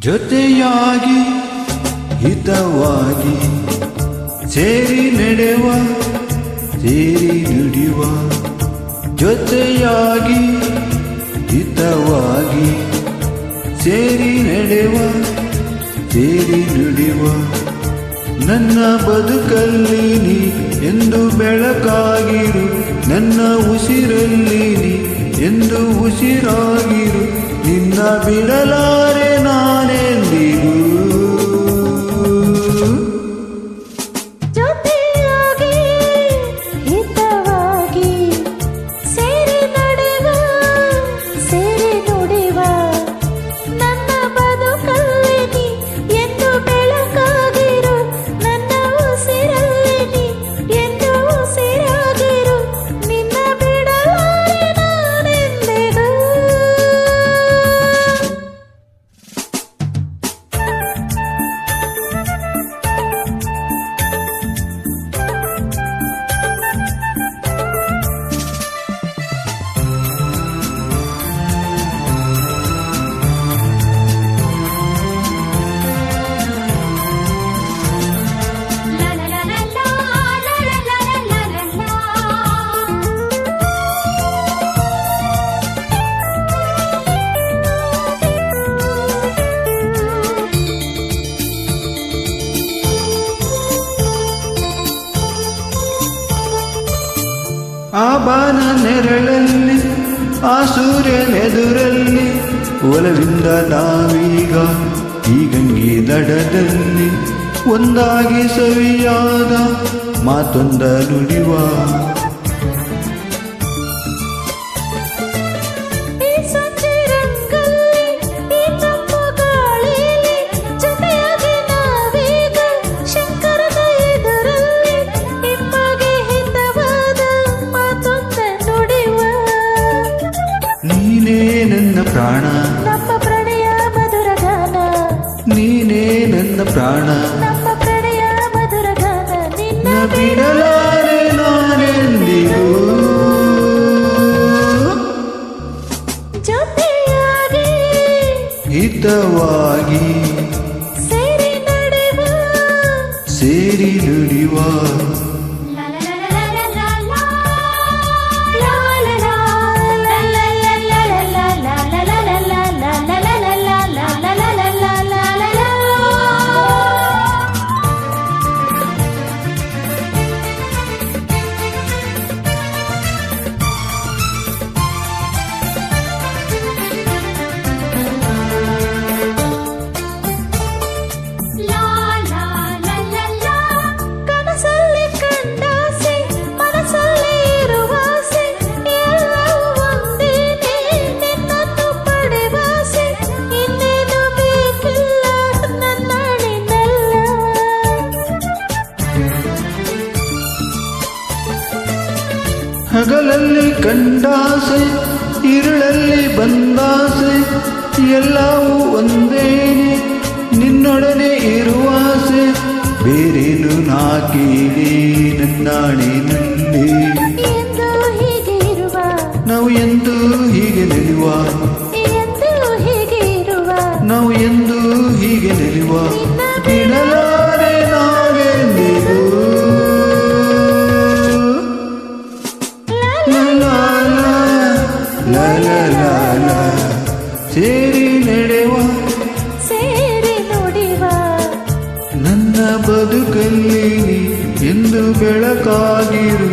ಜೊತೆಯಾಗಿ ಹಿತವಾಗಿ ಸೇರಿ ನಡೆವ ಸೇರಿ ನುಡಿವ ಜೊತೆಯಾಗಿ ಹಿತವಾಗಿ ಸೇರಿ ನಡೆವ ಸೇರಿ ನುಡಿವ ನನ್ನ ಬದುಕಲ್ಲಿ ನೀ ಎಂದು ಬೆಳಕಾಗಿರು ನನ್ನ ಉಸಿರಲ್ಲಿ ನೀ ಎಂದು ಉಸಿರಾಗಿರು ನಿನ್ನ ಬಿಡಲಾರೆ ನಾನೆಂದಿಗೂ ಜೊತೆಯಾಗಿ ಹಿತವಾಗಿ ಸೇರಿ ನಡೆವ ಸೇರಿ ನುಡಿವ ನನ್ನ ಬದುಕಲ್ಲಿ ನೀ ಎಂದು ಬೆಳಕಾಗಿರು ನನ್ನ ಉಸಿರಲ್ಲಿ ನೀ ಎಂದು ಉಸಿರಾಗಿರು ನಿನ್ನ ಬಿಡಲಾರೆ ನಾನೆಂದಿಗೂ ಆ ಬಾನ ನೆರಳಲ್ಲಿ ಆ ಸೂರ್ಯನೆದುರಲ್ಲಿ ಒಲವಿಂದ ನಾವೀಗ ಈ ಗಂಗೆ ದಡದಲ್ಲಿ ಒಂದಾಗಿ ಸವಿಯಾದ ಮಾತೊಂದ ನುಡಿವ ನೀನೇ ನನ್ನ ಪ್ರಾಣ ನಮ್ಮ ಪ್ರಣಯ ಮಧುರ ಗಾನ ನೀನೇ ನನ್ನ ಪ್ರಾಣ ನಮ್ಮ ಪ್ರಣಯ ಮಧುರ ಗಾನ ನಿನ್ನ ಬಿಡಲಾರೆ ನಾನೆಂದಿಗೂ ಜೊತೆಯಾಗಿ ಹಿತವಾಗಿ ಸೇರಿ ನಡೆವ ಸೇರಿ ನುಡಿವ ಹಗಲಲ್ಲಿ ಕಂಡಾಸೆ ഇരുಳಲ್ಲಿ ಬಂದಾಸೆ ಎಲ್ಲವೂ ಒಂದೇನೆ ನಿನ್ನೊಡನೆ ಇರುವಾಸೆ ಬೇರೇನು ನಾ ಕೇಳಿ ನನ್ನಾಣಿನಲ್ಲಿ ಎಂದು ಹೀಗೆ ಇರುವ ನಾವು ಎಂದು ಹೀಗೆ ನಿಲ್ಲುವ ಎಂದು ಹೀಗೆ ಇರುವ ನಾವು ಎಂದು ಹೀಗೆ ನಿಲ್ಲುವ ಬಿಡಲಾರೆ ನಾವೆಂದಿಗೂ ಸೇರಿ ನಡೆವ ಸೇರಿ ನುಡಿವ ನನ್ನ ಬದುಕಲ್ಲಿ ಎಂದು ಬೆಳಕಾಗಿರು